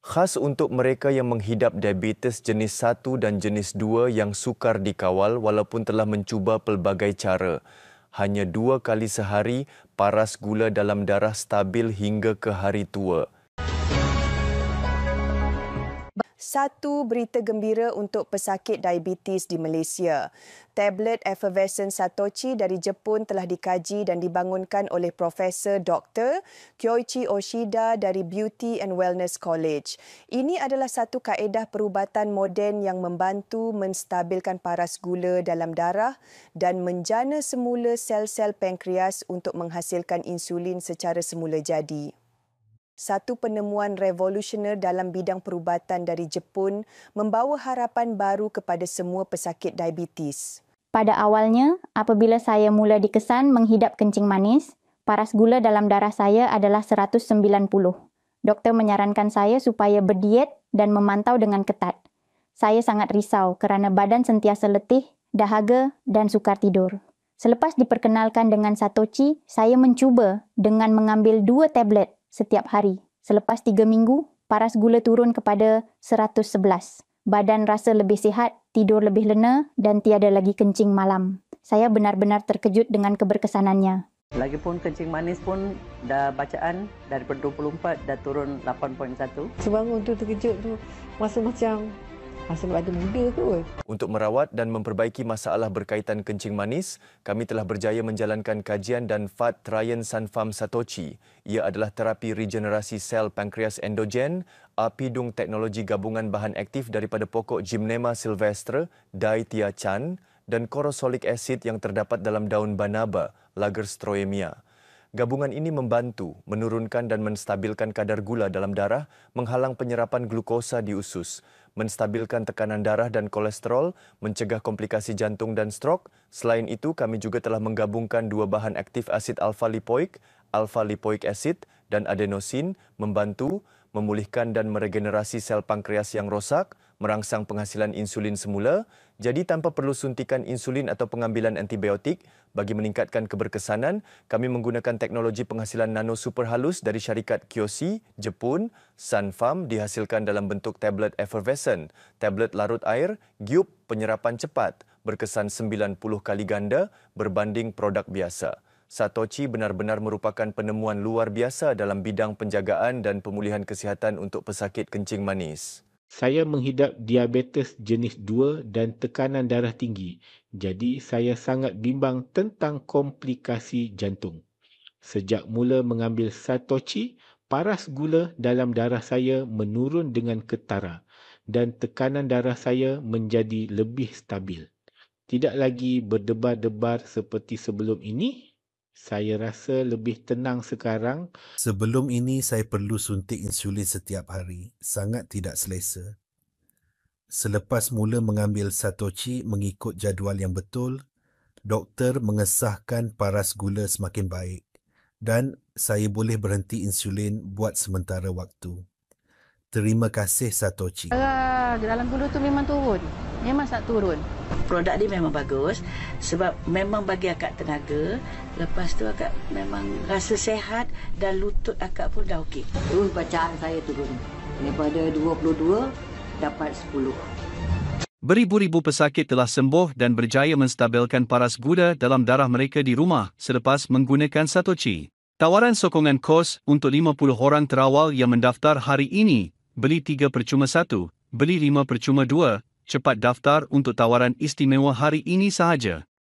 Khas untuk mereka yang menghidap diabetes jenis 1 dan jenis 2 yang sukar dikawal walaupun telah mencuba pelbagai cara. Hanya 2 kali sehari, paras gula dalam darah stabil hingga ke hari tua. Satu berita gembira untuk pesakit diabetes di Malaysia. Tablet effervescent Satochi dari Jepun telah dikaji dan dibangunkan oleh Profesor Dr. Kyoichi Oshida dari Beauty and Wellness College. Ini adalah satu kaedah perubatan moden yang membantu menstabilkan paras gula dalam darah dan menjana semula sel-sel pankreas untuk menghasilkan insulin secara semula jadi. Satu penemuan revolusioner dalam bidang perubatan dari Jepun membawa harapan baru kepada semua pesakit diabetes. Pada awalnya, apabila saya mula dikesan menghidap kencing manis, paras gula dalam darah saya adalah 190. Doktor menyarankan saya supaya berdiet dan memantau dengan ketat. Saya sangat risau kerana badan sentiasa letih, dahaga dan sukar tidur. Selepas diperkenalkan dengan Satochi, saya mencuba dengan mengambil 2 tablet setiap hari. Selepas 3 minggu, paras gula turun kepada 111. Badan rasa lebih sihat, tidur lebih lena dan tiada lagi kencing malam. Saya benar-benar terkejut dengan keberkesanannya. Lagipun kencing manis pun dah bacaan daripada 24 dah turun 8.1. Sebangun tu terkejut tu rasa macam ada muda kot. Untuk merawat dan memperbaiki masalah berkaitan kencing manis, kami telah berjaya menjalankan kajian dan Fat Tryan Sunfarm Satochi. Ia adalah terapi regenerasi sel pankreas endogen, apidung teknologi gabungan bahan aktif daripada pokok Gymnema sylvestre, Dithya-chan dan corosolic acid yang terdapat dalam daun banaba, Lagerstroemia. Gabungan ini membantu menurunkan dan menstabilkan kadar gula dalam darah, menghalang penyerapan glukosa di usus, menstabilkan tekanan darah dan kolesterol, mencegah komplikasi jantung dan strok. Selain itu, kami juga telah menggabungkan 2 bahan aktif asid alfa-lipoik acid dan adenosin, membantu memulihkan dan meregenerasi sel pankreas yang rosak, merangsang penghasilan insulin semula, jadi tanpa perlu suntikan insulin atau pengambilan antibiotik. Bagi meningkatkan keberkesanan, kami menggunakan teknologi penghasilan nano super halus dari syarikat Kyoshi, Jepun. Sunfarm dihasilkan dalam bentuk tablet effervescent, tablet larut air, giup penyerapan cepat, berkesan 90 kali ganda berbanding produk biasa. Satochi benar-benar merupakan penemuan luar biasa dalam bidang penjagaan dan pemulihan kesihatan untuk pesakit kencing manis. Saya menghidap diabetes jenis 2 dan tekanan darah tinggi. Jadi saya sangat bimbang tentang komplikasi jantung. Sejak mula mengambil Satochi, paras gula dalam darah saya menurun dengan ketara dan tekanan darah saya menjadi lebih stabil. Tidak lagi berdebar-debar seperti sebelum ini. Saya rasa lebih tenang sekarang. Sebelum ini saya perlu suntik insulin setiap hari. Sangat tidak selesa. Selepas mula mengambil Satochi mengikut jadual yang betul, doktor mengesahkan paras gula semakin baik dan saya boleh berhenti insulin buat sementara waktu. Terima kasih Satochi. Dalam gula tu memang turun. Memang tak turun. Produk dia memang bagus sebab memang bagi akak tenaga. Lepas tu akak memang rasa sehat dan lutut akak pun dah okey. Terus bacaan saya turun. Daripada 22 dapat 10. Beribu-ribu pesakit telah sembuh dan berjaya menstabilkan paras gula dalam darah mereka di rumah selepas menggunakan Satochi. Tawaran sokongan kos untuk 50 orang terawal yang mendaftar hari ini. Beli 3 percuma 1, beli 5 percuma 2. Cepat daftar untuk tawaran istimewa hari ini sahaja.